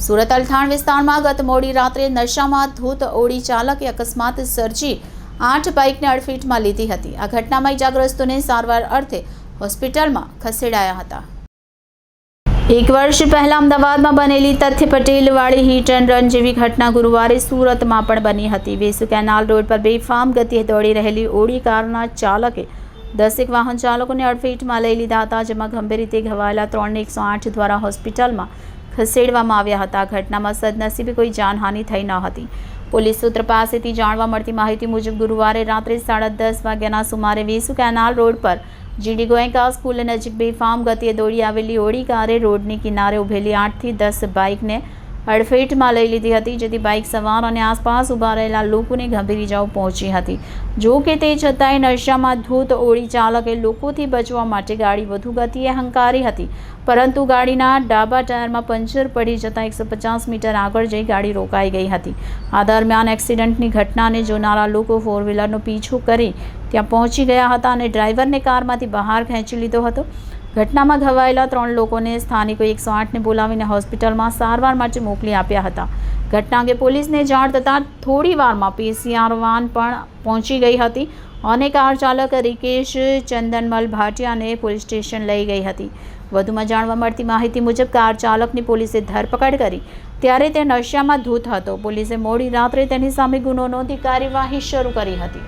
સુરત અલથાણ વિસ્તારમાં ગત મોડી રાત્રે નશામાં ધૂત ઓડી ચાલકે અકસ્માત સર્જી 8 બાઇકને અડફેટમાં લીધી હતી। આ ઘટનામાં ઇજાગ્રસ્તોને સારવાર અર્થે હોસ્પિટલમાં ખસેડાયા હતા। એક વર્ષ પહેલા અમદાવાદમાં બનેલી તથ્ય પટેલવાળી હિટ એન્ડ રન જેવી ઘટના ગુરુવારે સુરતમાં પણ બની હતી। વેસુ કેનાલ રોડ પર બેફામ ગતિએ દોડી રહેલી ઓડી કારના ચાલકે 10 વાહન ચાલકોને અડફેટમાં લઈ લીધા હતા, જેમાં ગંભીર રીતે ઘવાયેલા 3ને 108 દ્વારા હોસ્પિટલમાં ખસેડવામાં આવ્યા હતા। આ ઘટનામાં સદનસીબે કોઈ જાનહાનિ થઈ ન હતી। પોલીસ સૂત્ર પાસેથી જાણવા મળતી માહિતી મુજબ ગુરુવારે રાત્રે 10:30 વાગ્યાના સુમારે વેસુ કેનાલ રોડ પર જીડી ગોયકા સ્કૂલ નજીક બેફામ ગતિએ દોડી આવેલી ઓડી કારે રોડની કિનારે ઊભેલી 8 થી 10 બાઇકને અડફેટમાં લઈ લીધી હતી, જેથી બાઇક સવાર અને આસપાસ ઊભા રહેલા લોકોને ગંભીર ઇજાઓ પહોંચી હતી। જો કે તે છતાંય નશામાં ધૂત ઓડી ચાલકે લોકોથી બચવા માટે ગાડી વધુ ગતિએ હંકારી હતી, પરંતુ ગાડીના ડાબા ટાયરમાં પંચર પડી જતાં 150 મીટર આગળ જઈ ગાડી રોકાઈ ગઈ હતી। આ દરમિયાન એક્સિડન્ટની ઘટનાને જોનારા લોકો ફોર વ્હીલરનો પીછો કરી ત્યાં પહોંચી ગયા હતા અને ડ્રાઈવરને કારમાંથી બહાર ખેંચી લીધો હતો। ઘટનામાં ઘવાયેલા 3 લોકોને સ્થાનિકોએ 108ને બોલાવીને હોસ્પિટલમાં સારવાર માટે મોકલી આપ્યા હતા। ઘટના અંગે પોલીસને જાણ થતાં થોડીવારમાં PCR વાન પણ પહોંચી ગઈ હતી અને કાર ચાલક રિકેશ ચંદનમલ ભાટિયાને પોલીસ સ્ટેશન લઈ ગઈ હતી। વધુમાં જાણવા મળતી માહિતી મુજબ કાર ચાલકની પોલીસે ધરપકડ કરી ત્યારે તે નશામાં ધૂત હતો। પોલીસે મોડી રાત્રે તેની સામે ગુનો નોંધી કાર્યવાહી શરૂ કરી હતી।